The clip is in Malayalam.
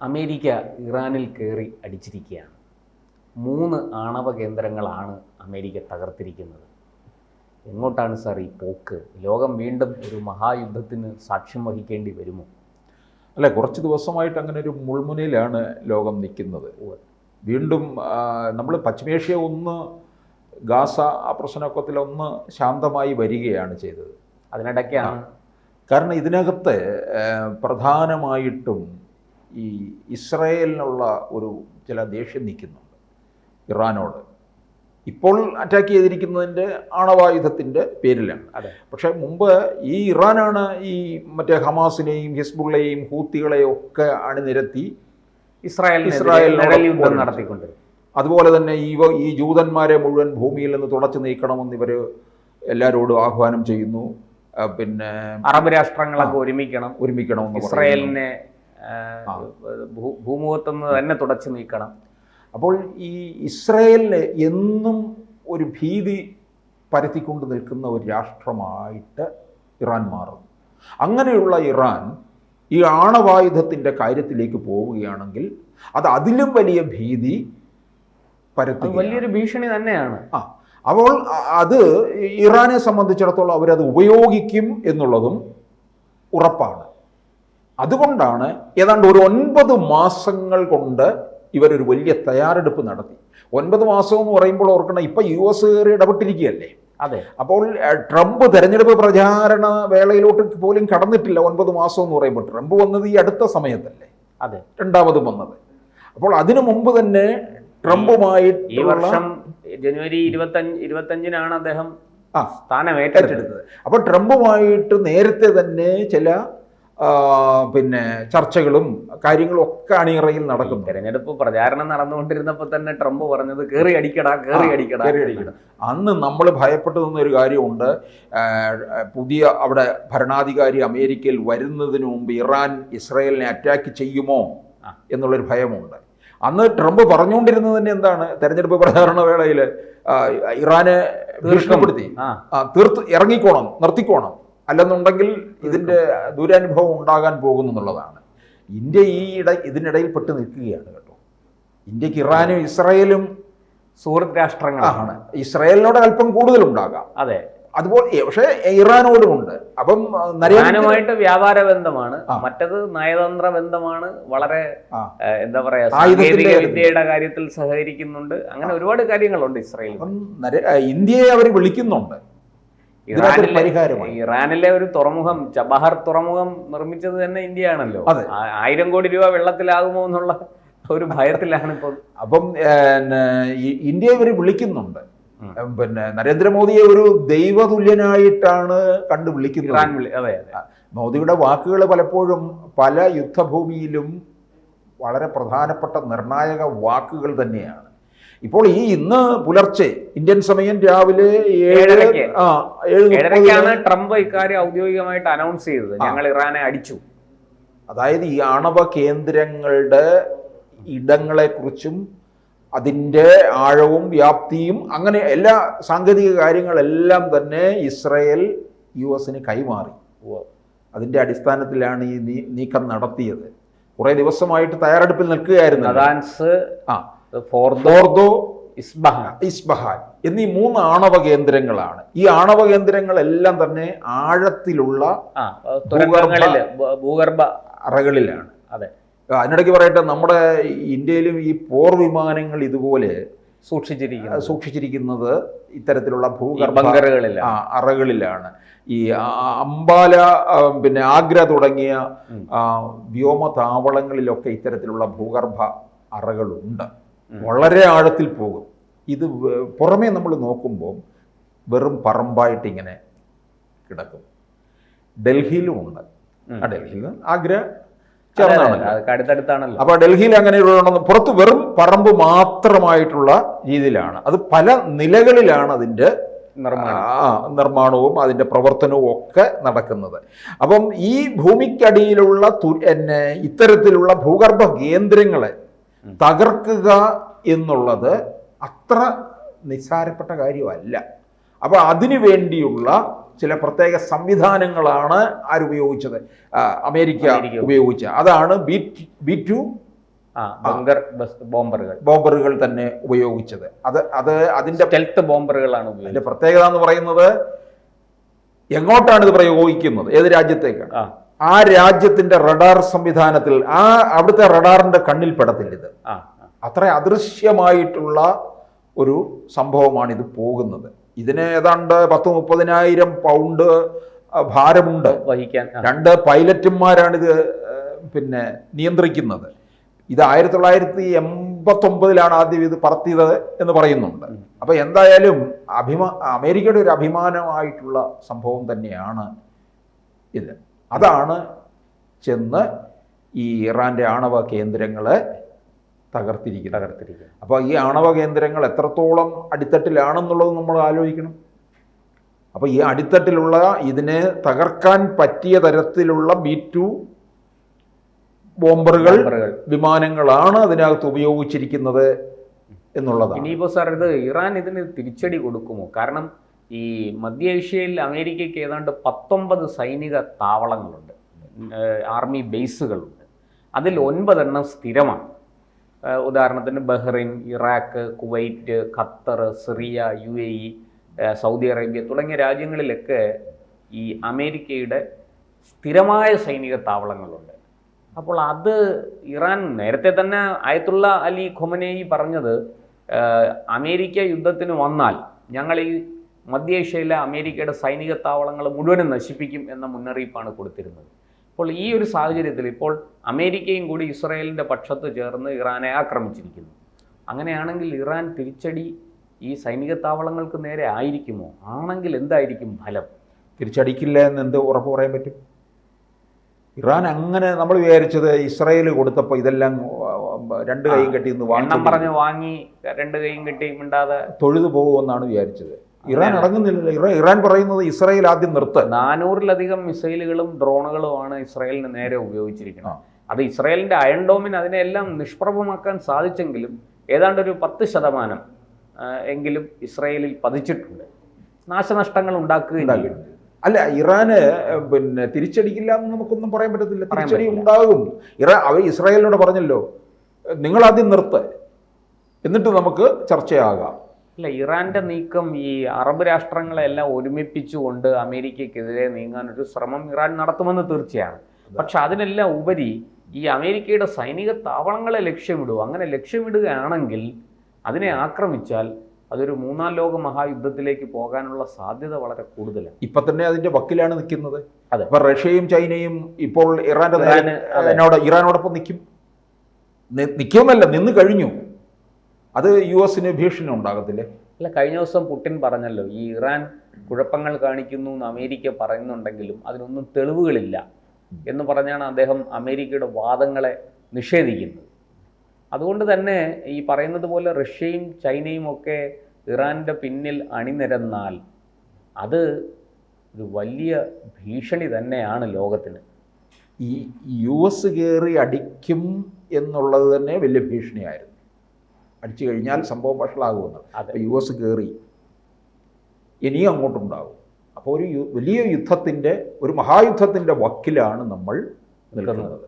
അമേരിക്ക ഇറാനിൽ കയറി അടിച്ചിരിക്കുകയാണ്. 3 ആണവ കേന്ദ്രങ്ങളാണ് അമേരിക്ക തകർത്തിരിക്കുന്നത്. എങ്ങോട്ടാണ് സാർ ഈ പോക്ക്? ലോകം വീണ്ടും ഒരു മഹായുദ്ധത്തിന് സാക്ഷ്യം വഹിക്കേണ്ടി വരുമോ? അല്ല, കുറച്ച് ദിവസമായിട്ട് അങ്ങനെ ഒരു മുൾമുനയിലാണ് ലോകം നിൽക്കുന്നത്. വീണ്ടും നമ്മൾ പശ്ചിമേഷ്യ ഒന്ന്, ഗാസ ആ പ്രശ്നത്തിലൊന്ന് ശാന്തമായി വരികയാണ് ചെയ്തത്. അതിനിടയ്ക്കാണ് കാരണം ഇതിനകത്ത് പ്രധാനമായിട്ടും ഈ ഇസ്രായേലിനുള്ള ഒരു ചില ദേഷ്യം നിൽക്കുന്നുണ്ട് ഇറാനോട്. ഇപ്പോൾ അറ്റാക്ക് ചെയ്തിരിക്കുന്നതിൻ്റെ ആണവായുധത്തിൻ്റെ പേരിലാണ്. പക്ഷേ മുമ്പ് ഈ ഇറാനാണ് ഈ മറ്റേ ഹമാസിനെയും ഹിസ്ബുള്ളയെയും ഹൂത്തികളെയും ഒക്കെ അണിനിരത്തി ഇസ്രായേലിനോട് നടത്തിക്കൊണ്ടിരുന്നത്. അതുപോലെ തന്നെ ഈ ജൂതന്മാരെ മുഴുവൻ ഭൂമിയിൽ നിന്ന് തുടച്ചു നീക്കണമെന്ന് ഇവർ എല്ലാവരോടും ആഹ്വാനം ചെയ്യുന്നു. പിന്നെ അറബ് രാഷ്ട്രങ്ങളൊക്കെ ഒരുമിക്കണം, ഇസ്രായേലിനെ ഭൂമുഖത്ത് നിന്ന് തന്നെ തുടച്ചു നീക്കണം. അപ്പോൾ ഈ ഇസ്രായേലിന് എന്നും ഒരു ഭീതി പരത്തിക്കൊണ്ട് നിൽക്കുന്ന ഒരു രാഷ്ട്രമായിട്ട് ഇറാൻ മാറുന്നു. അങ്ങനെയുള്ള ഇറാൻ ഈ ആണവായുധത്തിൻ്റെ കാര്യത്തിലേക്ക് പോവുകയാണെങ്കിൽ അത് അതിലും വലിയ ഭീതി പരത്തി, വലിയൊരു ഭീഷണി തന്നെയാണ്. അപ്പോൾ അത് ഇറാനെ സംബന്ധിച്ചിടത്തോളം അവരത് ഉപയോഗിക്കും എന്നുള്ളതും ഉറപ്പാണ്. അതുകൊണ്ടാണ് ഏതാണ്ട് ഒരു 9 മാസങ്ങൾ കൊണ്ട് ഇവരൊരു വലിയ തയ്യാറെടുപ്പ് നടത്തി. 9 മാസം എന്ന് പറയുമ്പോൾ ഓർക്കണം, ഇപ്പം US കയറി ഇടപെട്ടിരിക്കുകയല്ലേ. അതെ. അപ്പോൾ ട്രംപ് തെരഞ്ഞെടുപ്പ് പ്രചാരണ വേളയിലോട്ട് പോലും കടന്നിട്ടില്ല. 9 മാസം എന്ന് പറയുമ്പോൾ ട്രംപ് വന്നത് ഈ അടുത്ത സമയത്തല്ലേ. അതെ, രണ്ടാമതും വന്നത്. അപ്പോൾ അതിനു മുമ്പ് തന്നെ ട്രംപുമായിട്ട് ഈ വർഷം ജനുവരി 25-നാണ് അദ്ദേഹം സ്ഥാനം ഏറ്റെടുത്തത്. അപ്പോൾ ട്രംപുമായിട്ട് നേരത്തെ തന്നെ ചില പിന്നെ ചർച്ചകളും കാര്യങ്ങളും ഒക്കെ അണിയറയിൽ നടക്കും. തെരഞ്ഞെടുപ്പ് പ്രചാരണം നടന്നുകൊണ്ടിരുന്നപ്പോൾ തന്നെ ട്രംപ് പറഞ്ഞത് കേറി അടിക്കടാ. അന്ന് നമ്മൾ ഭയപ്പെട്ടു നിന്നൊരു കാര്യമുണ്ട്. പുതിയ അവിടെ ഭരണാധികാരി അമേരിക്കയിൽ വരുന്നതിന് മുമ്പ് ഇറാൻ ഇസ്രായേലിനെ അറ്റാക്ക് ചെയ്യുമോ എന്നുള്ളൊരു ഭയമുണ്ട്. അന്ന് ട്രംപ് പറഞ്ഞുകൊണ്ടിരുന്നത് തന്നെ എന്താണ്? തെരഞ്ഞെടുപ്പ് പ്രചാരണ വേളയിൽ ഇറാനെ ഭീഷണിപ്പെടുത്തി നിർത്തിക്കോണം, അല്ലെന്നുണ്ടെങ്കിൽ ഇതിൻ്റെ ദുരനുഭവം ഉണ്ടാകാൻ പോകുന്നു എന്നുള്ളതാണ്. ഇന്ത്യ ഇതിനിടയിൽ പെട്ട് നിൽക്കുകയാണ് കേട്ടോ. ഇന്ത്യക്ക് ഇറാനും ഇസ്രായേലും സുഹൃത്ത് രാഷ്ട്രങ്ങളാണ്. ഇസ്രായേലിനോട് അല്പം കൂടുതലുണ്ടാകാം. അതെ, അതുപോലെ പക്ഷേ ഇറാനോടുമുണ്ട്. അപ്പം ഇറാനുമായിട്ട് വ്യാപാര ബന്ധമാണ്, മറ്റത് നയതന്ത്ര ബന്ധമാണ്. വളരെ എന്താ പറയാ, സാങ്കേതിക വിദ്യയുടെ കാര്യത്തിൽ സഹകരിക്കുന്നുണ്ട്. അങ്ങനെ ഒരുപാട് കാര്യങ്ങളുണ്ട് ഇസ്രായേൽ. ഇന്ത്യയെ അവർ വിളിക്കുന്നുണ്ട്. ഇറാനിലെ ഒരു തുറമുഖം, ചബഹാർ തുറമുഖം നിർമ്മിച്ചത് തന്നെ ഇന്ത്യയാണല്ലോ. 1000 കോടി രൂപ വെള്ളത്തിലാകുമോ എന്നുള്ള ഒരു ഭയത്തിലാണ് ഇപ്പോൾ. അപ്പം ഇന്ത്യയെ ഇവർ വിളിക്കുന്നുണ്ട്. പിന്നെ നരേന്ദ്രമോദിയെ ഒരു ദൈവതുല്യനായിട്ടാണ് കണ്ടു വിളിക്കുന്നത്. മോദിയുടെ വാക്കുകൾ പലപ്പോഴും പല യുദ്ധഭൂമിയിലും വളരെ പ്രധാനപ്പെട്ട നിർണായക വാക്കുകൾ തന്നെയാണ്. ഇപ്പോൾ ഇന്ന് പുലർച്ചെ ഇന്ത്യൻ സമയം രാവിലെ 7:30 ട്രംപ് ഇക്കാര്യം ഔദ്യോഗികമായിട്ട് അനൗൺസ് ചെയ്തത്. ഞങ്ങൾ ഇറാനെ അടിച്ചു. അതായത് ഈ ആണവ കേന്ദ്രങ്ങളുടെ ഇടങ്ങളെക്കുറിച്ചും അതിൻ്റെ ആഴവും വ്യാപ്തിയും അങ്ങനെ എല്ലാ സാങ്കേതിക കാര്യങ്ങളെല്ലാം തന്നെ ഇസ്രായേൽ US കൈമാറി. അതിൻ്റെ അടിസ്ഥാനത്തിലാണ് ഈ നീക്കം നടത്തിയത്. കുറേ ദിവസമായിട്ട് തയ്യാറെടുപ്പിൽ നിൽക്കുകയായിരുന്നു. ഫോർദോ, ഇസ്ബഹാൻ എന്നീ 3 ആണവ കേന്ദ്രങ്ങളാണ്. ഈ ആണവ കേന്ദ്രങ്ങളെല്ലാം തന്നെ ആഴത്തിലുള്ള ഭൂഗർഭ അറകളിലാണ്. അതെ. അതിനിടയ്ക്ക് പറയട്ടെ, നമ്മുടെ ഇന്ത്യയിലും ഈ പോർ വിമാനങ്ങൾ ഇതുപോലെ സൂക്ഷിച്ചിരിക്കുന്നത് ഇത്തരത്തിലുള്ള ഭൂഗർഭ അറകളിലാണ്. ഈ അംബാല, പിന്നെ ആഗ്ര തുടങ്ങിയ വ്യോമതാവളങ്ങളിലൊക്കെ ഇത്തരത്തിലുള്ള ഭൂഗർഭ അറകളുണ്ട്. വളരെ ആഴത്തിൽ പോകും. ഇത് പുറമേ നമ്മൾ നോക്കുമ്പോൾ വെറും പറമ്പായിട്ട് ഇങ്ങനെ കിടക്കും. ഡൽഹിയിലും ഉണ്ട്. ഡൽഹിയിൽ ആഗ്ര അടുത്തടുത്താണല്ലോ. അപ്പൊ ഡൽഹിയിൽ അങ്ങനെയുള്ള പുറത്ത് വെറും പറമ്പ് മാത്രമായിട്ടുള്ള രീതിയിലാണ്. അത് പല നിലകളിലാണ് അതിൻ്റെ നിർമ്മാണവും അതിൻ്റെ പ്രവർത്തനവും ഒക്കെ നടക്കുന്നത്. അപ്പം ഈ ഭൂമിക്കടിയിലുള്ള ഇത്തരത്തിലുള്ള ഭൂഗർഭ കേന്ദ്രങ്ങളെ തകർക്കുക എന്നുള്ളത് അത്ര നിസ്സാരപ്പെട്ട കാര്യമല്ല. അപ്പോൾ അതിനു വേണ്ടിയുള്ള ചില പ്രത്യേക സംവിധാനങ്ങളാണ് ആരുപയോഗിച്ചത്? അമേരിക്ക ഉപയോഗിച്ച. അതാണ് B2 ബങ്കർ ബോംബറുകൾ തന്നെ ഉപയോഗിച്ചത്. അതിന്റെ സ്റ്റെൽത്ത് ബോംബറുകളാണ് ഉപയോഗിച്ചത്. അതിന്റെ പ്രത്യേകത എന്ന് പറയുന്നത് എങ്ങോട്ടാണ് ഇത് പ്രയോഗിക്കുന്നത്, ഏത് രാജ്യത്തേക്കാണ്, ആ രാജ്യത്തിന്റെ റഡാർ സംവിധാനത്തിൽ അവിടുത്തെ റഡാറിന്റെ കണ്ണിൽ പെടത്തില്ല ഇത്. അത്ര അദൃശ്യമായിട്ടുള്ള ഒരു സംഭവമാണ് ഇത് പോകുന്നത്. ഇതിന് ഏതാണ്ട് 10-30,000 പൗണ്ട് ഭാരമുണ്ട് വഹിക്കാൻ. 2 പൈലറ്റുമാരാണിത് നിയന്ത്രിക്കുന്നത്. ഇത് 1989 ആദ്യം ഇത് പറത്തിയത് എന്ന് പറയുന്നുണ്ട്. അപ്പൊ എന്തായാലും അമേരിക്കയുടെ ഒരു അഭിമാനമായിട്ടുള്ള സംഭവം തന്നെയാണ് ഇത്. അതാണ് ചെന്ന് ഈ ഇറാന്റെ ആണവ കേന്ദ്രങ്ങളെ തകർത്തിരിക്കുന്നത്. അപ്പോൾ ഈ ആണവ കേന്ദ്രങ്ങൾ എത്രത്തോളം അടിത്തട്ടിലാണെന്നുള്ളത് നമ്മൾ ആലോചിക്കണം. അപ്പോൾ ഈ അടിത്തട്ടിലുള്ള ഇതിനെ തകർക്കാൻ പറ്റിയ തരത്തിലുള്ള B-2 ബോംബറുകൾ, വിമാനങ്ങളാണ് അതിനകത്ത് ഉപയോഗിച്ചിരിക്കുന്നത് എന്നുള്ളതാണ്. ഇനിയിപ്പോൾ സാർ ഇറാൻ ഇതിന് തിരിച്ചടി കൊടുക്കുമോ? കാരണം ഈ മധ്യ ഏഷ്യയിൽ അമേരിക്കയ്ക്ക് ഏതാണ്ട് 19 സൈനിക താവളങ്ങളുണ്ട്, ആർമി ബേസുകളുണ്ട്. അതിൽ 9 സ്ഥിരമാണ്. ഉദാഹരണത്തിന് Bahrain, Iraq, Kuwait, Qatar, Syria, UAE, Saudi Arabia തുടങ്ങിയ രാജ്യങ്ങളിലൊക്കെ ഈ അമേരിക്കയുടെ സ്ഥിരമായ സൈനിക താവളങ്ങളുണ്ട്. അപ്പോൾ അത് ഇറാൻ നേരത്തെ തന്നെ ആയത്തുള്ള അലി ഖൊമനേയി പറഞ്ഞത്, അമേരിക്ക യുദ്ധത്തിന് വന്നാൽ ഞങ്ങൾ ഈ മധ്യ ഏഷ്യയിലെ അമേരിക്കയുടെ സൈനിക താവളങ്ങൾ മുഴുവനും നശിപ്പിക്കും എന്ന മുന്നറിയിപ്പാണ് കൊടുത്തിരുന്നത്. അപ്പോൾ ഈ ഒരു സാഹചര്യത്തിൽ ഇപ്പോൾ അമേരിക്കയും കൂടി ഇസ്രായേലിൻ്റെ പക്ഷത്ത് ചേർന്ന് ഇറാനെ ആക്രമിച്ചിരിക്കുന്നു. അങ്ങനെയാണെങ്കിൽ ഇറാൻ തിരിച്ചടി ഈ സൈനിക താവളങ്ങൾക്ക് നേരെ ആയിരിക്കുമോ? ആണെങ്കിൽ എന്തായിരിക്കും ഫലം? തിരിച്ചടിക്കില്ല എന്ന് എന്ത് ഉറപ്പ് പറയാൻ പറ്റും? ഇറാൻ അങ്ങനെ നമ്മൾ വിചാരിച്ചത് ഇസ്രായേൽ കൊടുത്തപ്പോൾ ഇതെല്ലാം 2 കൈയും കെട്ടി പറഞ്ഞ് വാങ്ങി 2 കൈയും കെട്ടി മിണ്ടാതെ തൊഴുതു പോകുമെന്നാണ് വിചാരിച്ചത്. ഇറാൻ അടങ്ങുന്നില്ല. ഇറാൻ പറയുന്നത് ഇസ്രായേൽ ആദ്യം നിർത്ത്. 400-ലധികം മിസൈലുകളും ഡ്രോണുകളുമാണ് ഇസ്രായേലിന് നേരെ ഉപയോഗിച്ചിരിക്കുന്നത്. അത് ഇസ്രായേലിന്റെ അയൺ ഡോമിന് അതിനെല്ലാം നിഷ്പ്രഭമാക്കാൻ സാധിച്ചെങ്കിലും ഏതാണ്ട് ഒരു 10% എങ്കിലും ഇസ്രായേലിൽ പതിച്ചിട്ടുണ്ട്. നാശനഷ്ടങ്ങൾ ഉണ്ടാക്കുകയും അല്ല, ഇറാന് തിരിച്ചടിക്കില്ല എന്ന് നമുക്കൊന്നും പറയാൻ പറ്റത്തില്ല. തിരിച്ചടി ഉണ്ടാകും. ഇസ്രായേലിനോട് പറഞ്ഞല്ലോ, നിങ്ങൾ ആദ്യം നിർത്ത്, എന്നിട്ട് നമുക്ക് ചർച്ചയാകാം. അല്ല, ഇറാന്റെ നീക്കം ഈ അറബ് രാഷ്ട്രങ്ങളെല്ലാം ഒരുമിപ്പിച്ചുകൊണ്ട് അമേരിക്കക്കെതിരെ നീങ്ങാനൊരു ശ്രമം ഇറാൻ നടത്തുമെന്ന് തീർച്ചയാണ്. പക്ഷെ അതിനെല്ലാം ഉപരി ഈ അമേരിക്കയുടെ സൈനിക താവളങ്ങളെ ലക്ഷ്യമിടുക. അങ്ങനെ ലക്ഷ്യമിടുകയാണെങ്കിൽ അതിനെ ആക്രമിച്ചാൽ അതൊരു 4ാം ലോക മഹായുദ്ധത്തിലേക്ക് പോകാനുള്ള സാധ്യത വളരെ കൂടുതലാണ്. ഇപ്പൊ തന്നെ അതിന്റെ വക്കിലാണ് നിൽക്കുന്നത്. അപ്പൊ റഷ്യയും ചൈനയും ഇപ്പോൾ ഇറാനോടൊപ്പം നിൽക്കുമെന്നല്ല, നിന്ന് കഴിഞ്ഞു. അത് US-ന് ഭീഷണി ഉണ്ടാകത്തില്ലേ? അല്ല, കഴിഞ്ഞ ദിവസം പുടിൻ പറഞ്ഞല്ലോ, ഈ ഇറാൻ കുഴപ്പങ്ങൾ കാണിക്കുന്നു എന്ന് അമേരിക്ക പറയുന്നുണ്ടെങ്കിലും അതിനൊന്നും തെളിവുകളില്ല എന്ന് പറഞ്ഞാണ് അദ്ദേഹം അമേരിക്കയുടെ വാദങ്ങളെ നിഷേധിക്കുന്നത്. അതുകൊണ്ട് തന്നെ ഈ പറയുന്നത് പോലെ റഷ്യയും ചൈനയും ഒക്കെ ഇറാൻ്റെ പിന്നിൽ അണിനിരന്നാൽ അത് ഒരു വലിയ ഭീഷണി തന്നെയാണ് ലോകത്തിന്. ഈ US കയറി അടിക്കും എന്നുള്ളത് തന്നെ വലിയ ഭീഷണിയായിരുന്നു. അടിച്ചു കഴിഞ്ഞാൽ സംഭവം വഷളാകുമെന്ന്. അപ്പോൾ US കയറി ഇനിയും അങ്ങോട്ടുണ്ടാകും. അപ്പോൾ ഒരു വലിയ യുദ്ധത്തിൻ്റെ, ഒരു മഹായുദ്ധത്തിൻ്റെ വക്കിലാണ് നമ്മൾ നിൽക്കുന്നത്.